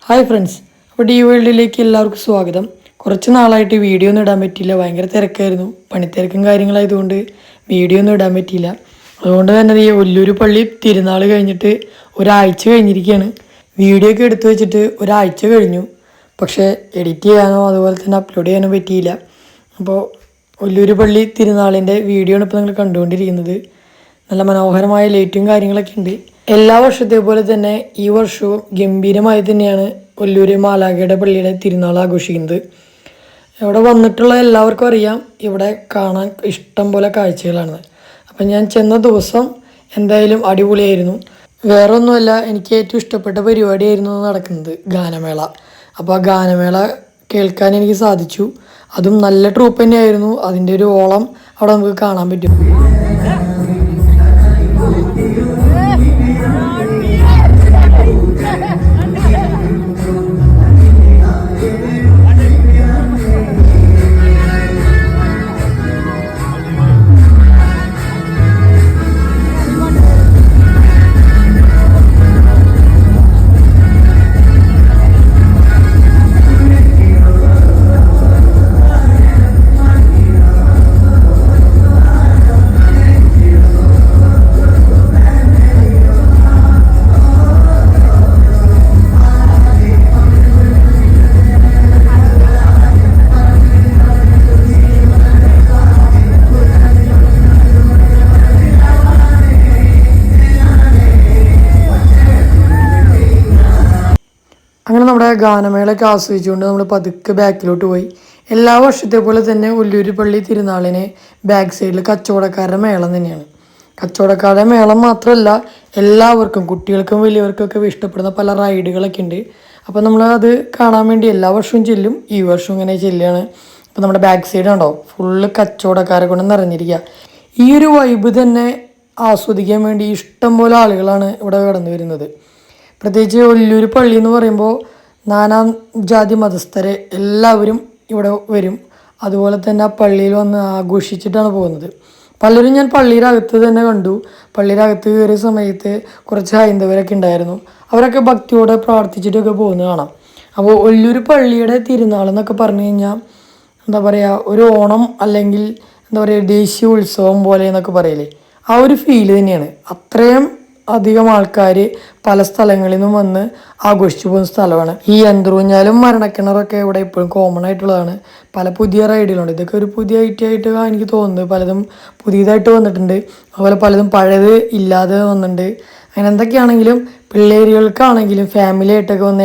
Hi friends, അപ്പോൾ D വേൾഡിലേക്ക് എല്ലാവർക്കും സ്വാഗതം. കുറച്ച് നാളായിട്ട് വീഡിയോ ഒന്നും ഇടാൻ പറ്റിയില്ല. ഭയങ്കര തിരക്കായിരുന്നു. പണിത്തിരക്കും കാര്യങ്ങളായതുകൊണ്ട് വീഡിയോ ഒന്നും ഇടാൻ പറ്റിയില്ല. അതുകൊണ്ട് തന്നെ ഈ ഒല്ലൂർ പള്ളി തിരുനാൾ കഴിഞ്ഞിട്ട് ഒരാഴ്ച കഴിഞ്ഞിരിക്കുകയാണ്. വീഡിയോ ഒക്കെ എടുത്തു വെച്ചിട്ട് ഒരാഴ്ച കഴിഞ്ഞു. പക്ഷേ എഡിറ്റ് ചെയ്യാനോ അതുപോലെ തന്നെ അപ്ലോഡ് ചെയ്യാനോ പറ്റിയില്ല. അപ്പോൾ ഒല്ലൂർ പള്ളി തിരുനാളിൻ്റെ വീഡിയോ ആണ് ഇപ്പോൾ നിങ്ങൾ കണ്ടുകൊണ്ടിരിക്കുന്നത്. നല്ല മനോഹരമായ ലൈറ്റും കാര്യങ്ങളൊക്കെ ഉണ്ട്. എല്ലാ വർഷത്തെ പോലെ തന്നെ ഈ വർഷവും ഗംഭീരമായി തന്നെയാണ് ഒല്ലൂർ മാലാഖയുടെ പള്ളിയുടെ തിരുനാൾ ആഘോഷിക്കുന്നത്. ഇവിടെ വന്നിട്ടുള്ള എല്ലാവർക്കും അറിയാം ഇവിടെ കാണാൻ ഇഷ്ടം പോലെ കാഴ്ചകളാണ്. അപ്പം ഞാൻ ചെന്ന ദിവസം എന്തായാലും അടിപൊളിയായിരുന്നു. വേറെ ഒന്നുമല്ല, എനിക്ക് ഏറ്റവും ഇഷ്ടപ്പെട്ട പരിപാടിയായിരുന്നു നടക്കുന്നത് ഗാനമേള. അപ്പോൾ ആ ഗാനമേള കേൾക്കാൻ എനിക്ക് സാധിച്ചു. അതും നല്ല ട്രൂപ്പ് തന്നെയായിരുന്നു. അതിൻ്റെ ഒരു ഓളം അവിടെ നമുക്ക് കാണാൻ പറ്റും. അങ്ങനെ നമ്മുടെ ഗാനമേളയൊക്കെ ആസ്വദിച്ചുകൊണ്ട് നമ്മൾ പതുക്കെ ബാക്കിലോട്ട് പോയി. എല്ലാ വർഷത്തെ പോലെ തന്നെ ഒല്ലൂർ പള്ളി തിരുനാളിന് ബാക്ക് സൈഡിൽ കച്ചവടക്കാരുടെ മേളം തന്നെയാണ്. കച്ചവടക്കാരുടെ മേളം മാത്രമല്ല, എല്ലാവർക്കും കുട്ടികൾക്കും വലിയവർക്കൊക്കെ ഇഷ്ടപ്പെടുന്ന പല റൈഡുകളൊക്കെ ഉണ്ട്. അപ്പോൾ നമ്മൾ അത് കാണാൻ വേണ്ടി എല്ലാ വർഷവും ചെല്ലും. ഈ വർഷവും ഇങ്ങനെ ചെല്ലുകയാണ്. അപ്പോൾ നമ്മുടെ ബാക്ക് സൈഡ് ഉണ്ടോ, ഫുള്ള് കച്ചവടക്കാരെ കൊണ്ട് നിറഞ്ഞിരിക്കുക. ഈ ഒരു വൈബ് തന്നെ ആസ്വദിക്കാൻ വേണ്ടി ഇഷ്ടം പോലെ ആളുകളാണ് ഇവിടെ കടന്നു വരുന്നത്. പ്രത്യേകിച്ച് ഒല്ലൂർ പള്ളി എന്ന് പറയുമ്പോൾ നാനാ ജാതി മതസ്ഥരെ എല്ലാവരും ഇവിടെ വരും. അതുപോലെ തന്നെ ആ പള്ളിയിൽ വന്ന് ആഘോഷിച്ചിട്ടാണ് പോകുന്നത്. പലരും ഞാൻ പള്ളിയുടെ അകത്ത് തന്നെ കണ്ടു. പള്ളിയുടെ അകത്ത് കയറിയ സമയത്ത് കുറച്ച് ഹൈന്ദവരൊക്കെ ഉണ്ടായിരുന്നു. അവരൊക്കെ ഭക്തിയോടെ പ്രാർത്ഥിച്ചിട്ടൊക്കെ പോകുന്നത് കാണാം. അപ്പോൾ ഒല്ലൂർ പള്ളിയുടെ തിരുനാൾ എന്നൊക്കെ പറഞ്ഞു കഴിഞ്ഞാൽ എന്താ പറയുക, ഒരു ഓണം അല്ലെങ്കിൽ എന്താ പറയുക ദേശീയ ഉത്സവം പോലെ എന്നൊക്കെ പറയില്ലേ, ആ ഒരു ഫീല് തന്നെയാണ്. അത്രയും അധികം ആൾക്കാർ പല സ്ഥലങ്ങളിൽ നിന്നും വന്ന് ആഘോഷിച്ചു പോകുന്ന സ്ഥലമാണ്. ഈ യന്ത്രൂഞ്ഞാലും മരണക്കിണറൊക്കെ ഇവിടെ ഇപ്പോഴും കോമൺ ആയിട്ടുള്ളതാണ്. പല പുതിയ റൈഡുകളുണ്ട്. ഇതൊക്കെ ഒരു പുതിയ ഐറ്റമായിട്ട് എനിക്ക് തോന്നുന്നത്. പലതും പുതിയതായിട്ട് വന്നിട്ടുണ്ട്. അതുപോലെ പലതും പഴയത് ഇല്ലാതെ വന്നിട്ടുണ്ട്. അങ്ങനെ എന്തൊക്കെയാണെങ്കിലും പിള്ളേരുകൾക്കാണെങ്കിലും ഫാമിലി ആയിട്ടൊക്കെ വന്ന്